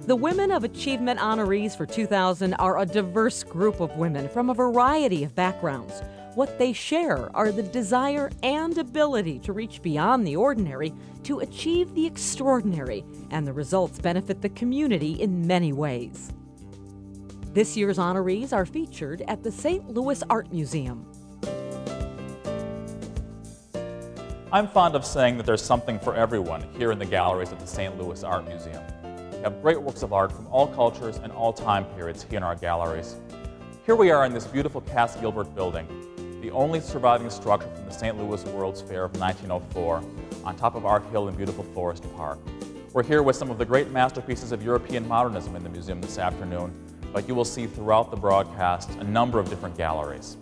The Women of Achievement honorees for 2000 are a diverse group of women from a variety of backgrounds. What they share are the desire and ability to reach beyond the ordinary to achieve the extraordinary, and the results benefit the community in many ways. This year's honorees are featured at the St. Louis Art Museum. I'm fond of saying that there's something for everyone here in the galleries at the St. Louis Art Museum. We have great works of art from all cultures and all time periods here in our galleries. Here we are in this beautiful Cass Gilbert building, the only surviving structure from the St. Louis World's Fair of 1904, on top of Art Hill in beautiful Forest Park. We're here with some of the great masterpieces of European modernism in the museum this afternoon, but you will see throughout the broadcast a number of different galleries.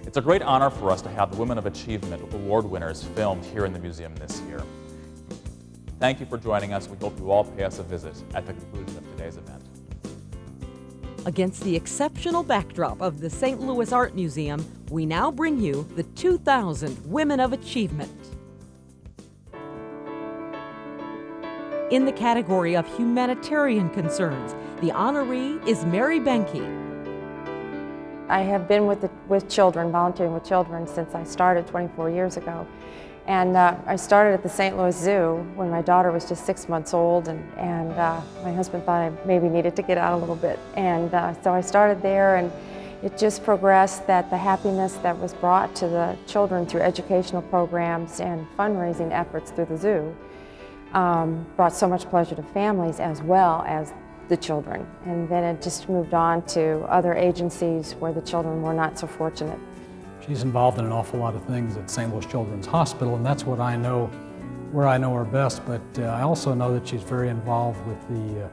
It's a great honor for us to have the Women of Achievement award winners filmed here in the museum this year. Thank you for joining us. We hope you all pay us a visit at the conclusion of today's event. Against the exceptional backdrop of the St. Louis Art Museum, we now bring you the 2000 Women of Achievement. In the category of humanitarian concerns, the honoree is Mary Benke. I have been with children, volunteering with children, since I started 24 years ago. And I started at the St. Louis Zoo when my daughter was just 6 months old, and my husband thought I maybe needed to get out a little bit. And so I started there, and it just progressed that the happiness that was brought to the children through educational programs and fundraising efforts through the zoo brought so much pleasure to families as well as the children. And then it just moved on to other agencies where the children were not so fortunate. She's involved in an awful lot of things at St. Louis Children's Hospital, and that's what I know, where I know her best. But I also know that she's very involved with the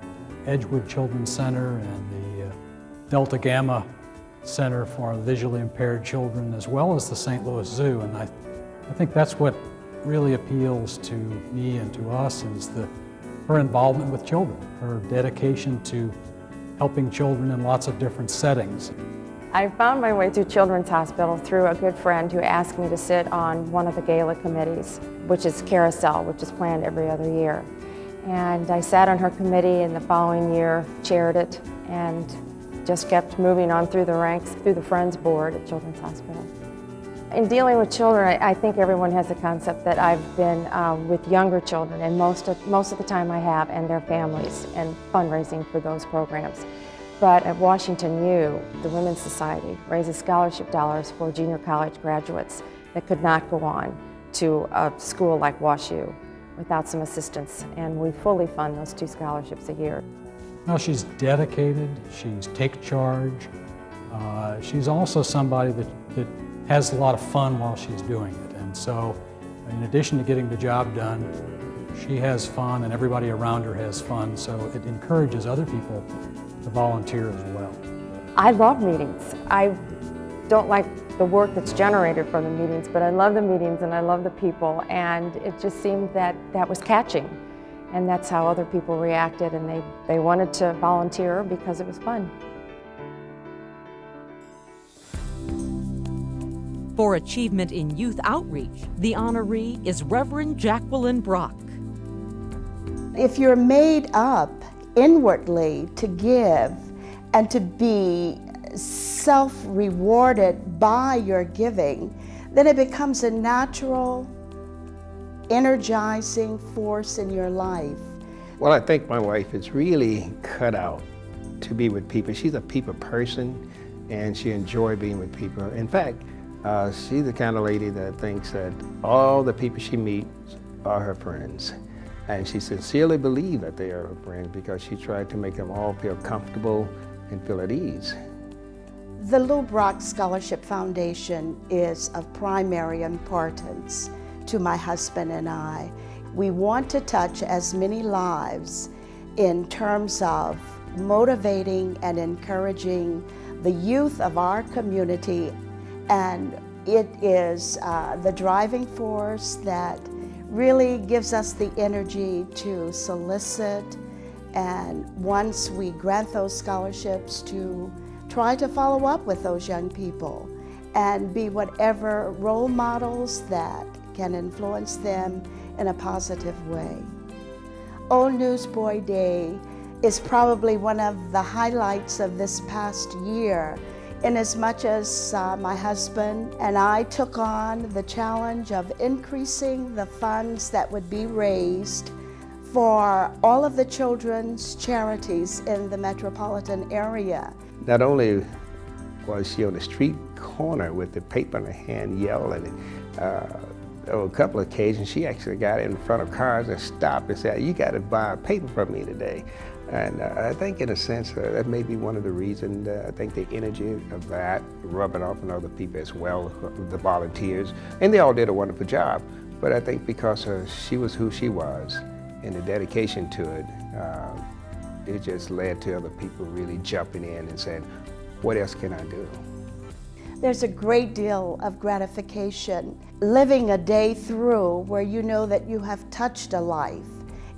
Edgewood Children's Center and the Delta Gamma Center for Visually Impaired Children, as well as the St. Louis Zoo. And I think that's what really appeals to me and to us, is her involvement with children, her dedication to helping children in lots of different settings. I found my way through Children's Hospital through a good friend who asked me to sit on one of the gala committees, which is Carousel, which is planned every other year. And I sat on her committee, and the following year chaired it, and just kept moving on through the ranks through the Friends Board at Children's Hospital. In dealing with children, I think everyone has a concept that I've been with younger children, and most of the time I have, and their families, and fundraising for those programs. But at Washington U, the Women's Society raises scholarship dollars for junior college graduates that could not go on to a school like WashU without some assistance, and we fully fund those 2 scholarships a year. Well, she's dedicated, she's take charge, she's also somebody that has a lot of fun while she's doing it. And so, in addition to getting the job done, she has fun, and everybody around her has fun, so it encourages other people to volunteer as well. I love meetings. I don't like the work that's generated from the meetings, but I love the meetings and I love the people, and it just seemed that that was catching, and that's how other people reacted, and they wanted to volunteer because it was fun. For achievement in youth outreach, the honoree is Reverend Jacqueline Brock. If you're made up inwardly to give and to be self-rewarded by your giving, then it becomes a natural, energizing force in your life. Well, I think my wife is really cut out to be with people. She's a people person, and she enjoys being with people. In fact, she's the kind of lady that thinks that all the people she meets are her friends. And she sincerely believes that they are her friends because she tried to make them all feel comfortable and feel at ease. The Lou Brock Scholarship Foundation is of primary importance to my husband and I. We want to touch as many lives in terms of motivating and encouraging the youth of our community, and it is the driving force that really gives us the energy to solicit, and once we grant those scholarships, to try to follow up with those young people and be whatever role models that can influence them in a positive way. Old Newsboy Day is probably one of the highlights of this past year, in as much as my husband and I took on the challenge of increasing the funds that would be raised for all of the children's charities in the metropolitan area. Not only was she on the street corner with the paper in her hand yelling, on a couple of occasions she actually got in front of cars and stopped and said, "You got to buy a paper from me today." And I think in a sense that may be one of the reasons. I think the energy of that rubbing off on other people as well, the volunteers, and they all did a wonderful job. But I think because she was who she was and the dedication to it, it just led to other people really jumping in and saying, "What else can I do?" There's a great deal of gratification living a day through where you know that you have touched a life,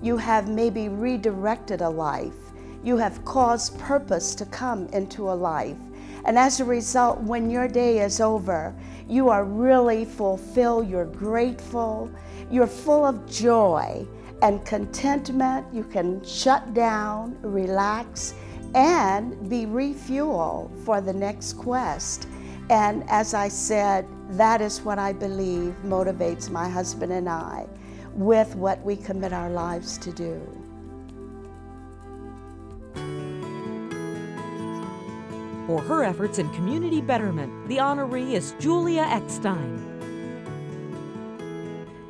you have maybe redirected a life, you have caused purpose to come into a life. And as a result, when your day is over, you are really fulfilled, you're grateful, you're full of joy and contentment. You can shut down, relax, and be refueled for the next quest. And as I said, that is what I believe motivates my husband and I with what we commit our lives to do. For her efforts in community betterment, the honoree is Julia Eckstein.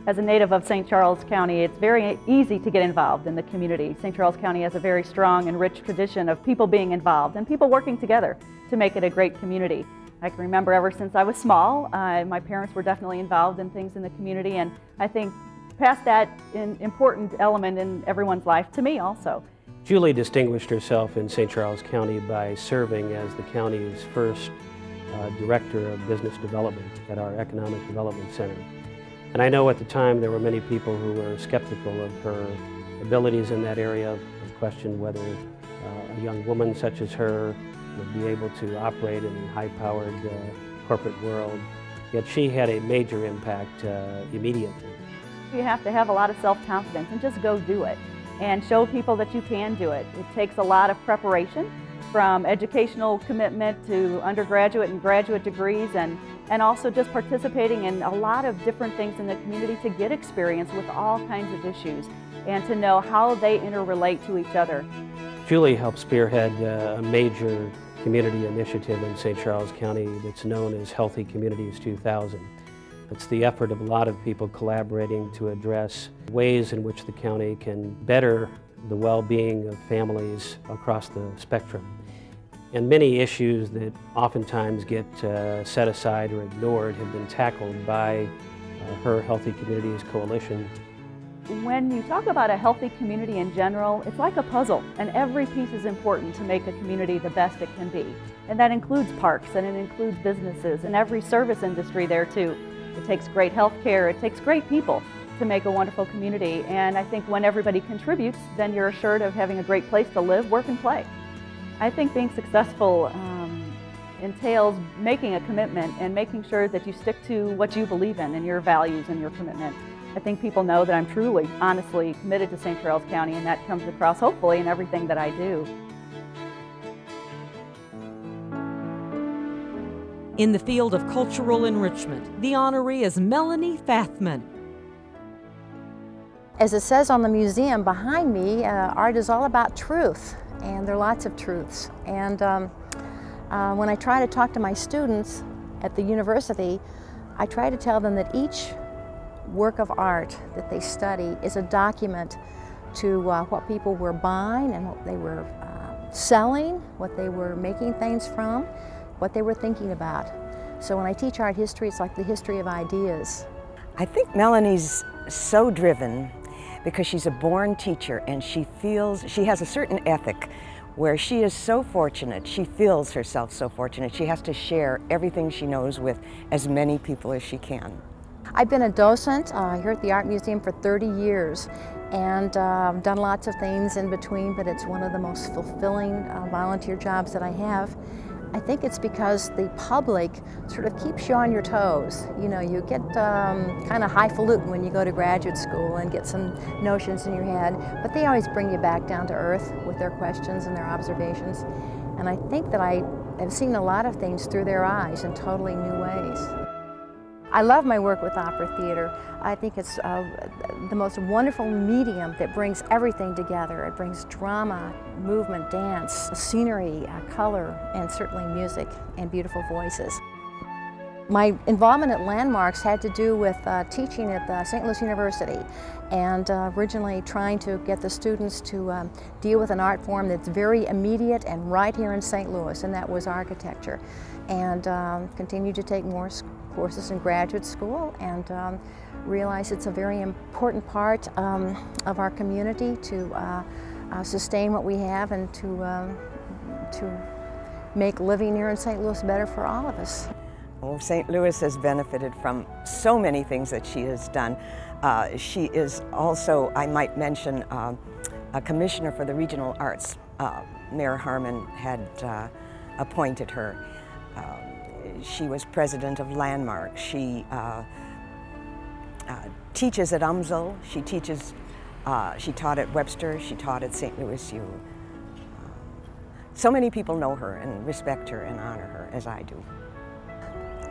As a native of St. Charles County, it's very easy to get involved in the community. St. Charles County has a very strong and rich tradition of people being involved and people working together to make it a great community. I can remember ever since I was small, my parents were definitely involved in things in the community, and I think past that an important element in everyone's life, to me also. Julie distinguished herself in St. Charles County by serving as the county's first Director of Business Development at our Economic Development Center. And I know at the time there were many people who were skeptical of her abilities in that area and questioned whether a young woman such as her would be able to operate in a high-powered corporate world. Yet she had a major impact immediately. You have to have a lot of self-confidence and just go do it and show people that you can do it. It takes a lot of preparation, from educational commitment to undergraduate and graduate degrees, and also just participating in a lot of different things in the community to get experience with all kinds of issues and to know how they interrelate to each other. Julie helped spearhead a major community initiative in St. Charles County that's known as Healthy Communities 2000. It's the effort of a lot of people collaborating to address ways in which the county can better the well-being of families across the spectrum. And many issues that oftentimes get set aside or ignored have been tackled by her Healthy Communities Coalition. When you talk about a healthy community in general, it's like a puzzle, and every piece is important to make a community the best it can be. And that includes parks, and it includes businesses, and every service industry there too. It takes great health care, it takes great people to make a wonderful community, and I think when everybody contributes, then you're assured of having a great place to live, work, and play. I think being successful entails making a commitment and making sure that you stick to what you believe in and your values and your commitment. I think people know that I'm truly, honestly committed to St. Charles County, and that comes across hopefully in everything that I do. In the field of cultural enrichment, the honoree is Melanie Fathman. As it says on the museum behind me, art is all about truth, and there are lots of truths. And when I try to talk to my students at the university, I try to tell them that each work of art that they study is a document to what people were buying and what they were selling, what they were making things from, what they were thinking about. So when I teach art history, it's like the history of ideas. I think Melanie's so driven because she's a born teacher, and she has a certain ethic where she is so fortunate, she feels herself so fortunate, she has to share everything she knows with as many people as she can. I've been a docent here at the Art Museum for 30 years and done lots of things in between, but it's one of the most fulfilling volunteer jobs that I have. I think it's because the public sort of keeps you on your toes. You know, you get kind of highfalutin when you go to graduate school and get some notions in your head, but they always bring you back down to earth with their questions and their observations. And I think that I have seen a lot of things through their eyes in totally new ways. I love my work with opera theater. I think it's the most wonderful medium that brings everything together. It brings drama, movement, dance, scenery, color, and certainly music and beautiful voices. My involvement at Landmarks had to do with teaching at St. Louis University, and originally trying to get the students to deal with an art form that's very immediate and right here in St. Louis, and that was architecture. And continued to take more courses in graduate school, and realize it's a very important part of our community to sustain what we have and to make living here in St. Louis better for all of us. Oh, St. Louis has benefited from so many things that she has done. She is also, I might mention, a commissioner for the regional arts. Mayor Harmon had appointed her. She was president of Landmark. She teaches at UMSL. She taught at Webster. She taught at St. Louis U. So many people know her and respect her and honor her, as I do.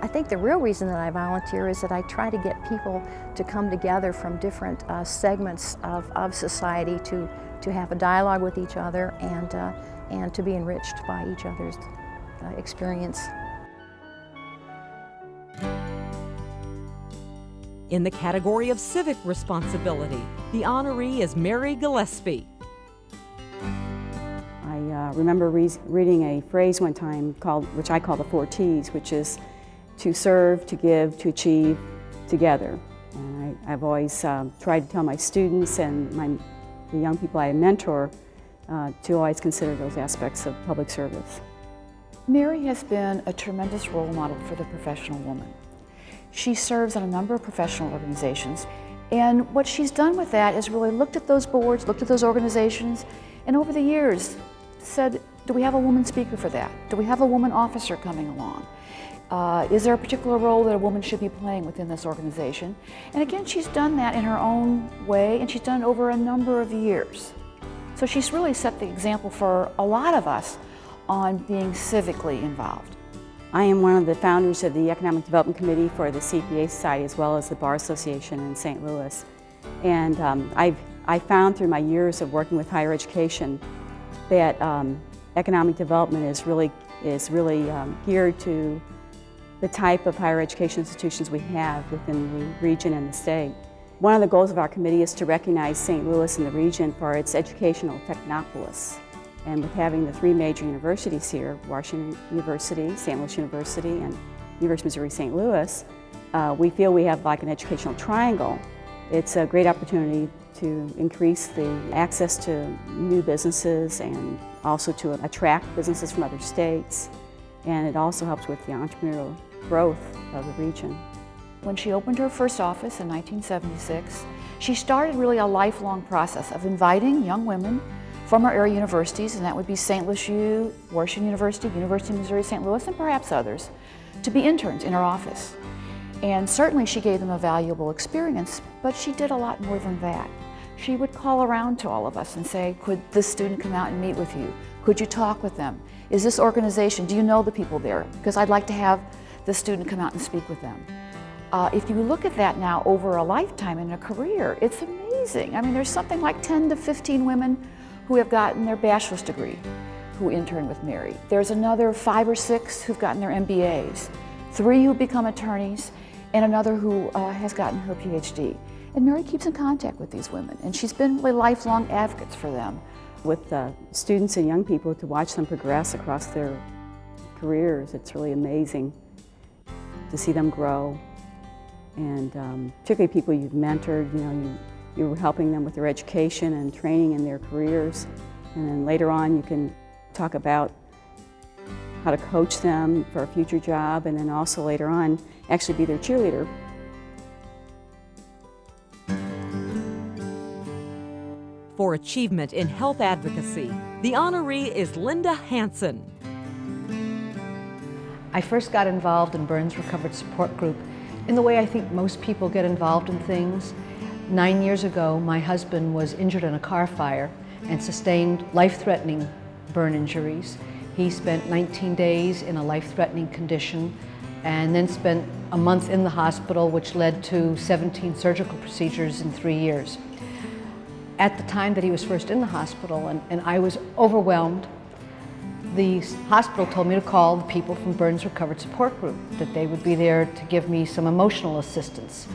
I think the real reason that I volunteer is that I try to get people to come together from different segments of society to have a dialogue with each other and to be enriched by each other's experience. In the category of civic responsibility, the honoree is Mary Gillespie. I remember reading a phrase one time which I call the 4 T's, which is to serve, to give, to achieve, together. And I've always tried to tell my students and the young people I mentor to always consider those aspects of public service. Mary has been a tremendous role model for the professional woman. She serves on a number of professional organizations, and what she's done with that is really looked at those boards, looked at those organizations, and over the years said, do we have a woman speaker for that? Do we have a woman officer coming along? Is there a particular role that a woman should be playing within this organization? And again, she's done that in her own way, and she's done it over a number of years. So she's really set the example for a lot of us on being civically involved. I am one of the founders of the Economic Development Committee for the CPA Society, as well as the Bar Association in St. Louis. And I found through my years of working with higher education that economic development is really geared to the type of higher education institutions we have within the region and the state. One of the goals of our committee is to recognize St. Louis and the region for its educational technopolis. And with having the 3 major universities here, Washington University, St. Louis University, and University of Missouri-St. Louis, we feel we have like an educational triangle. It's a great opportunity to increase the access to new businesses and also to attract businesses from other states. And it also helps with the entrepreneurial growth of the region. When she opened her first office in 1976, she started really a lifelong process of inviting young women from our area universities, and that would be St. Louis U, Washington University, University of Missouri-St. Louis, and perhaps others, to be interns in her office. And certainly she gave them a valuable experience, but she did a lot more than that. She would call around to all of us and say, could this student come out and meet with you? Could you talk with them? Is this organization, do you know the people there? Because I'd like to have this student come out and speak with them. If you look at that now over a lifetime in a career, it's amazing. I mean, there's something like 10 to 15 women who have gotten their bachelor's degree who intern with Mary. There's another 5 or 6 who've gotten their MBAs, 3 who become attorneys, and another who has gotten her PhD. And Mary keeps in contact with these women, and she's been really lifelong advocates for them. With students and young people, to watch them progress across their careers, it's really amazing to see them grow. And particularly people you've mentored, you're helping them with their education and training in their careers. And then later on you can talk about how to coach them for a future job, and then also later on actually be their cheerleader. For achievement in health advocacy, the honoree is Linda Hansen. I first got involved in Burns Recovered Support Group in the way I think most people get involved in things. 9 years ago, my husband was injured in a car fire and sustained life-threatening burn injuries. He spent 19 days in a life-threatening condition and then spent a month in the hospital, which led to 17 surgical procedures in 3 years. At the time that he was first in the hospital, and I was overwhelmed, the hospital told me to call the people from Burns Recovered Support Group, that they would be there to give me some emotional assistance.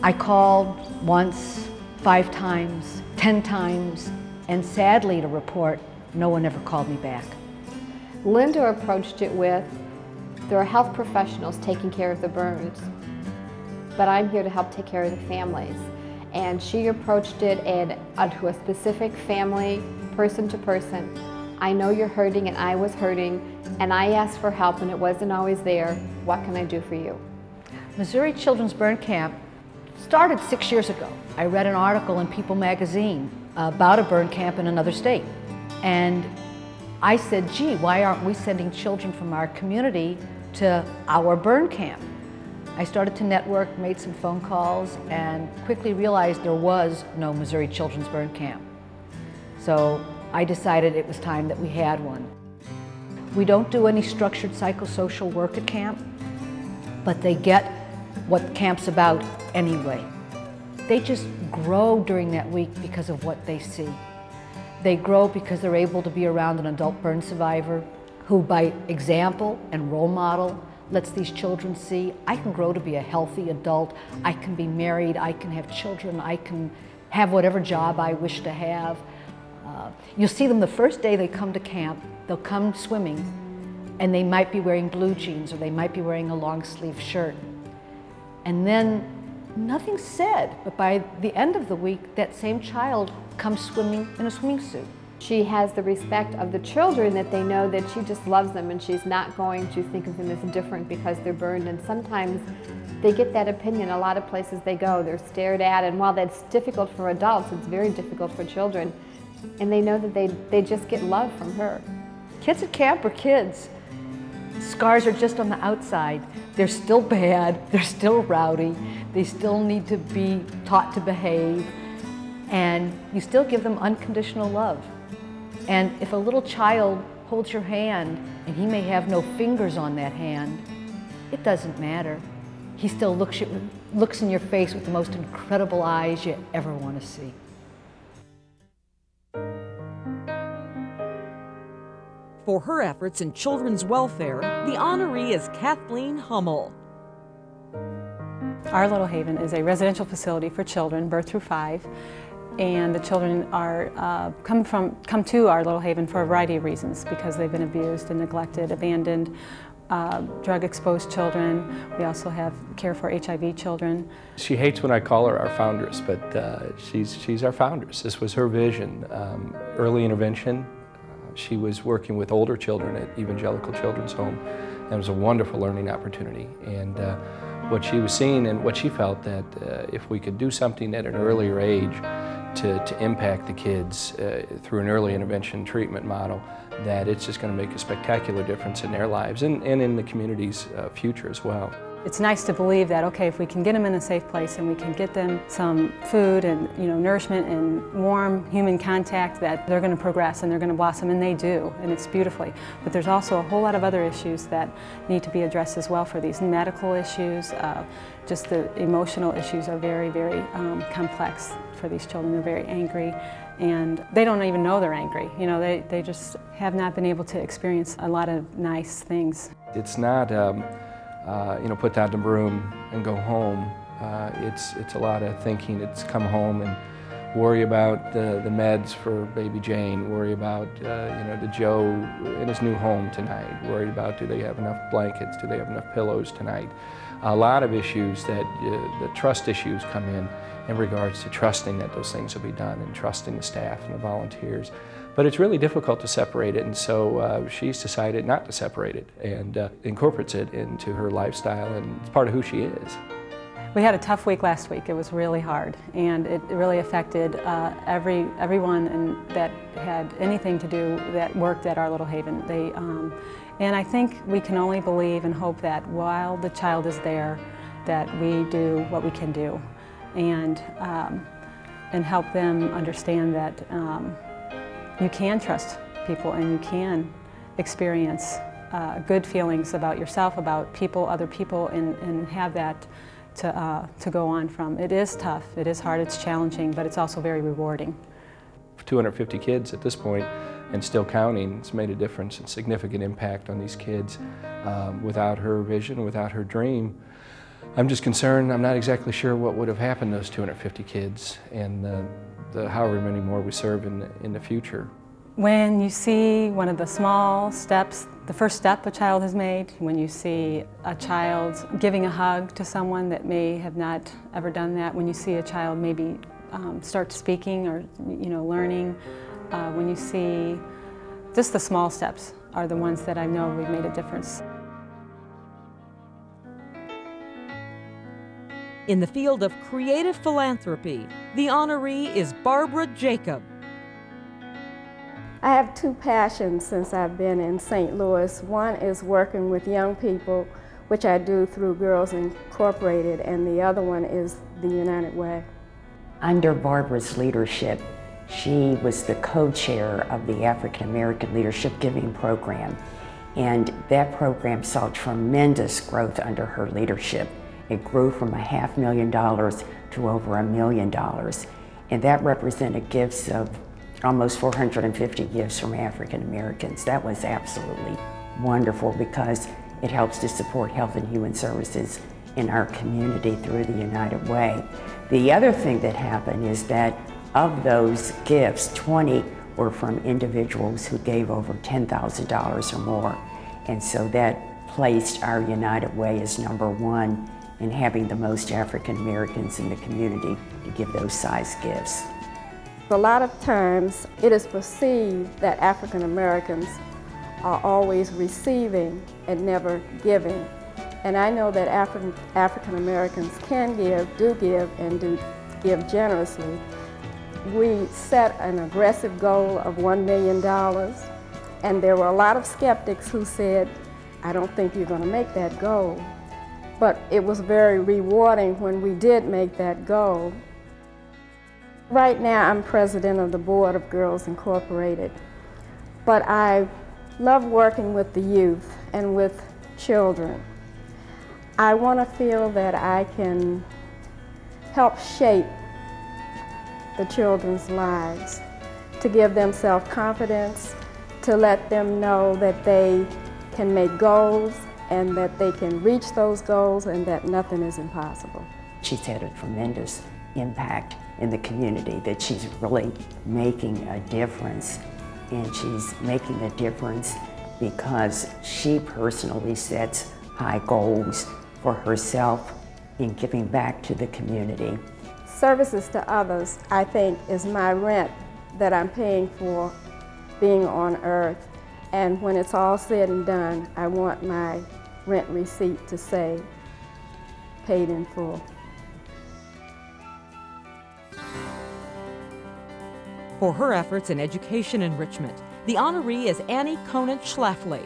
I called once, 5 times, 10 times, and sadly to report, no one ever called me back. Linda approached it with, there are health professionals taking care of the burns, but I'm here to help take care of the families. And she approached it to a specific family, person to person. I know you're hurting and I was hurting, and I asked for help and it wasn't always there. What can I do for you? Missouri Children's Burn Camp started 6 years ago. I read an article in People magazine about a burn camp in another state. And I said, gee, why aren't we sending children from our community to our burn camp? I started to network, made some phone calls, and quickly realized there was no Missouri Children's Burn Camp. So I decided it was time that we had one. We don't do any structured psychosocial work at camp, but they get what camp's about anyway. They just grow during that week because of what they see. They grow because they're able to be around an adult burn survivor who, by example and role model, lets these children see, I can grow to be a healthy adult, I can be married, I can have children, I can have whatever job I wish to have. You'll see them the first day they come to camp, they'll come swimming, and they might be wearing blue jeans or they might be wearing a long sleeve shirt. And then nothing's said, but by the end of the week, that same child comes swimming in a swimming suit. She has the respect of the children that they know that she just loves them and she's not going to think of them as different because they're burned. And sometimes they get that opinion. A lot of places they go, they're stared at, and while that's difficult for adults, it's very difficult for children. And they know that they just get love from her. Kids at camp are kids. Scars are just on the outside. They're still bad, they're still rowdy, they still need to be taught to behave, and you still give them unconditional love. And if a little child holds your hand and he may have no fingers on that hand, it doesn't matter. He still looks in your face with the most incredible eyes you ever want to see. For her efforts in children's welfare, the honoree is Kathleen Hummel. Our Little Haven is a residential facility for children, birth through 5, and the children are come to our Little Haven for a variety of reasons, because they've been abused and neglected, abandoned, drug-exposed children. We also have care for HIV children. She hates when I call her our foundress, but she's our foundress. This was her vision, early intervention. She was working with older children at Evangelical Children's Home, and it was a wonderful learning opportunity. And what she was seeing and what she felt that if we could do something at an earlier age to impact the kids through an early intervention treatment model, that it's just going to make a spectacular difference in their lives and in the community's future as well. It's nice to believe that, okay, if we can get them in a safe place and we can get them some food and nourishment and warm human contact, that they're going to progress and they're going to blossom, and they do, and it's beautifully. But there's also a whole lot of other issues that need to be addressed as well for these medical issues. Just the emotional issues are very, very complex for these children. They're very angry, and they don't even know they're angry. They just have not been able to experience a lot of nice things. It's not put down the broom and go home. It's a lot of thinking. It's come home and worry about the meds for baby Jane, worry about the Joe in his new home tonight, worry about do they have enough blankets, do they have enough pillows tonight. A lot of issues that the trust issues come in regards to trusting that those things will be done and trusting the staff and the volunteers. But it's really difficult to separate it, and so she's decided not to separate it and incorporates it into her lifestyle, and it's part of who she is. We had a tough week last week. It was really hard, and it really affected everyone that had anything to do that worked at our little haven. And I think we can only believe and hope that while the child is there, that we do what we can do, and help them understand that you can trust people and you can experience good feelings about yourself, about people, other people, and have that to go on from. It is tough, it is hard, it's challenging, but it's also very rewarding. 250 kids at this point, and still counting. It's made a difference and significant impact on these kids. Without her vision, without her dream, I'm just concerned, I'm not exactly sure what would have happened to those 250 kids and the however many more we serve in the future. When you see one of the small steps, the first step a child has made, when you see a child giving a hug to someone that may have not ever done that, when you see a child maybe start speaking or learning, when you see just the small steps are the ones that I know we've made a difference. In the field of creative philanthropy, the honoree is Barbara Jacob. I have two passions since I've been in St. Louis. One is working with young people, which I do through Girls Incorporated, and the other one is the United Way. Under Barbara's leadership, she was the co-chair of the African American Leadership Giving Program, and that program saw tremendous growth under her leadership. It grew from $500,000 to over $1 million, and that represented gifts of almost 450 gifts from African Americans. That was absolutely wonderful because it helps to support health and human services in our community through the United Way. The other thing that happened is that of those gifts, 20 were from individuals who gave over $10,000 or more. And so that placed our United Way as #1 in having the most African Americans in the community to give those size gifts. A lot of times it is perceived that African Americans are always receiving and never giving. And I know that African Americans can give, and do give generously. We set an aggressive goal of $1 million, and there were a lot of skeptics who said, I don't think you're going to make that goal. But it was very rewarding when we did make that goal. Right now, I'm president of the board of Girls Incorporated, but I love working with the youth and with children. I want to feel that I can help shape the children's lives, to give them self-confidence, to let them know that they can make goals and that they can reach those goals and that nothing is impossible. She's had a tremendous impact in the community, that she's really making a difference. And she's making a difference because she personally sets high goals for herself in giving back to the community. Services to others, I think, is my rent that I'm paying for being on earth. And when it's all said and done, I want my rent receipt to say, paid in full. For her efforts in education enrichment, the honoree is Annie Conant-Schlafly.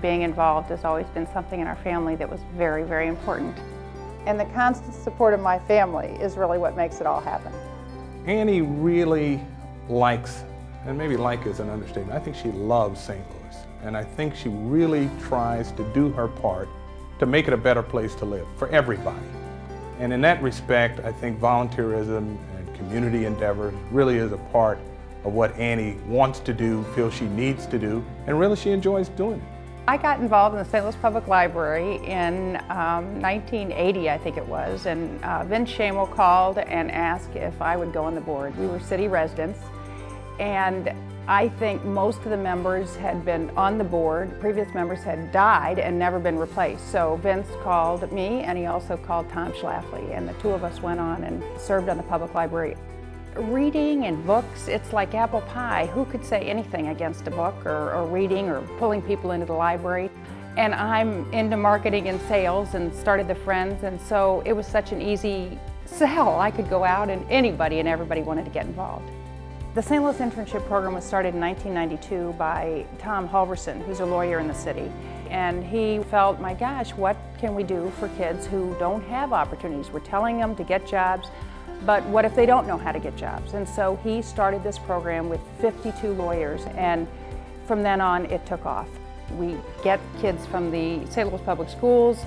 Being involved has always been something in our family that was very, very important. And the constant support of my family is really what makes it all happen. Annie really likes, and maybe like is an understatement, I think she loves St. Louis. And I think she really tries to do her part to make it a better place to live for everybody. And in that respect, I think volunteerism and community endeavor really is a part of what Annie wants to do, feels she needs to do, and really she enjoys doing it. I got involved in the St. Louis Public Library in 1980, I think it was, and Vince Shamo called and asked if I would go on the board. We were city residents, and I think most of the members had been on the board. Previous members had died and never been replaced. So Vince called me, and he also called Tom Schlafly, and the two of us went on and served on the public library. Reading and books, it's like apple pie. Who could say anything against a book or reading or pulling people into the library? And I'm into marketing and sales and started the Friends, and so it was such an easy sell. I could go out and anybody and everybody wanted to get involved. The St. Louis Internship Program was started in 1992 by Tom Halverson, who's a lawyer in the city. And he felt, my gosh, what can we do for kids who don't have opportunities? We're telling them to get jobs, but what if they don't know how to get jobs? And so he started this program with 52 lawyers, and from then on it took off. We get kids from the St. Louis Public Schools,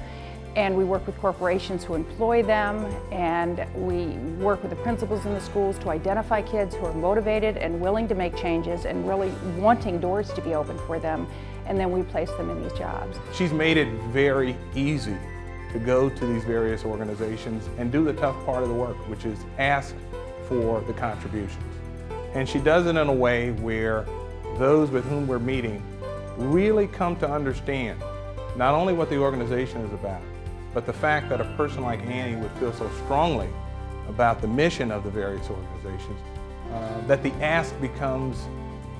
and we work with corporations who employ them, and we work with the principals in the schools to identify kids who are motivated and willing to make changes and really wanting doors to be open for them, and then we place them in these jobs. She's made it very easy to go to these various organizations and do the tough part of the work, which is ask for the contributions. And she does it in a way where those with whom we're meeting really come to understand not only what the organization is about, but the fact that a person like Annie would feel so strongly about the mission of the various organizations that the ask becomes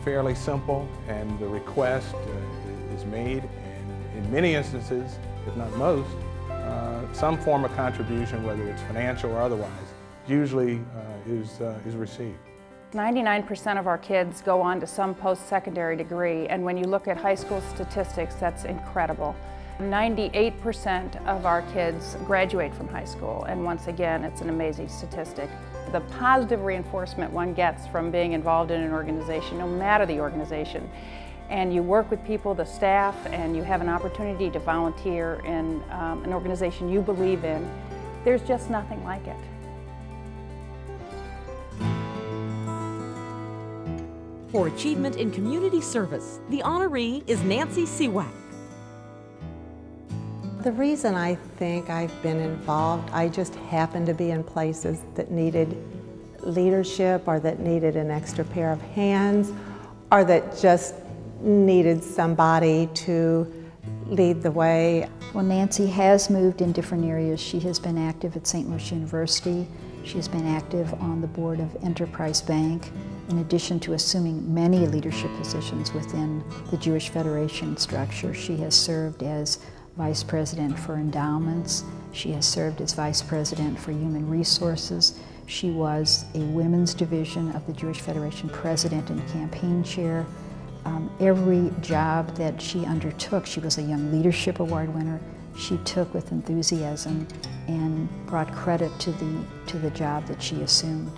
fairly simple and the request is made, and in many instances, if not most, some form of contribution, whether it's financial or otherwise, usually is received. 99% of our kids go on to some post-secondary degree, and when you look at high school statistics, that's incredible. 98% of our kids graduate from high school, and once again, it's an amazing statistic. The positive reinforcement one gets from being involved in an organization, no matter the organization, and you work with people, the staff, and you have an opportunity to volunteer in an organization you believe in, there's just nothing like it. For achievement in community service, the honoree is Nancy Seawack. The reason I think I've been involved, I just happened to be in places that needed leadership or that needed an extra pair of hands or that just needed somebody to lead the way. Well, Nancy has moved in different areas. She has been active at St. Louis University. She has been active on the board of Enterprise Bank, in addition to assuming many leadership positions within the Jewish Federation structure. She has served as Vice President for Endowments. She has served as Vice President for Human Resources. She was a Women's Division of the Jewish Federation President and Campaign Chair. Every job that she undertook, she was a Young Leadership Award winner, she took with enthusiasm and brought credit to the job that she assumed.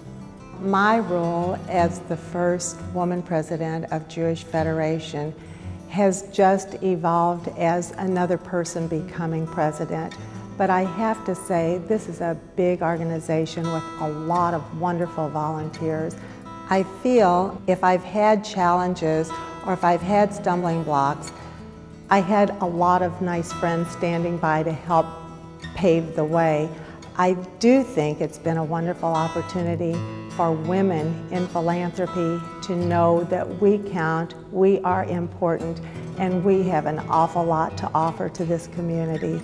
My role as the first woman president of Jewish Federation has just evolved as another person becoming president. But I have to say, this is a big organization with a lot of wonderful volunteers. I feel if I've had challenges or if I've had stumbling blocks, I had a lot of nice friends standing by to help pave the way. I do think it's been a wonderful opportunity for women in philanthropy to know that we count, we are important, and we have an awful lot to offer to this community.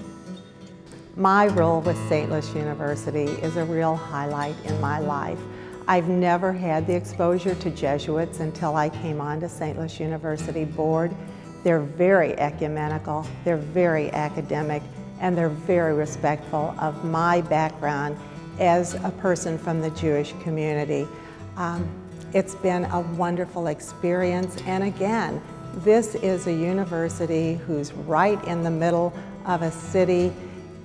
My role with St. Louis University is a real highlight in my life. I've never had the exposure to Jesuits until I came on to St. Louis University board. They're very ecumenical, they're very academic, and they're very respectful of my background as a person from the Jewish community. It's been a wonderful experience, and again, this is a university who's right in the middle of a city,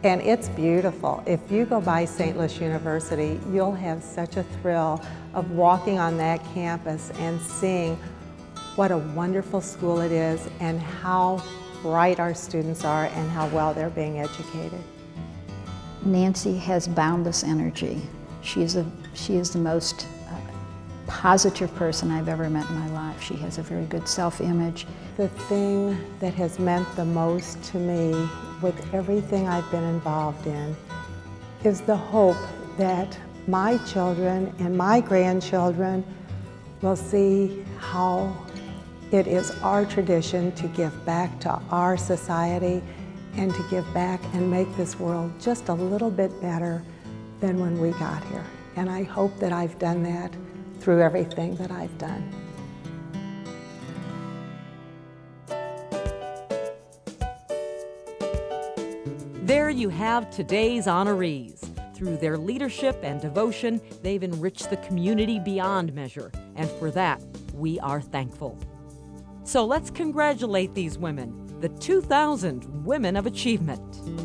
and it's beautiful. If you go by St. Louis University, you'll have such a thrill of walking on that campus and seeing what a wonderful school it is and how bright our students are and how well they're being educated. Nancy has boundless energy. She is the most positive person I've ever met in my life. She has a very good self-image. The thing that has meant the most to me with everything I've been involved in is the hope that my children and my grandchildren will see how it is our tradition to give back to our society and to give back and make this world just a little bit better than when we got here. And I hope that I've done that through everything that I've done. you have today's honorees. Through their leadership and devotion, they've enriched the community beyond measure, and for that, we are thankful. So let's congratulate these women, the 2000 Women of Achievement.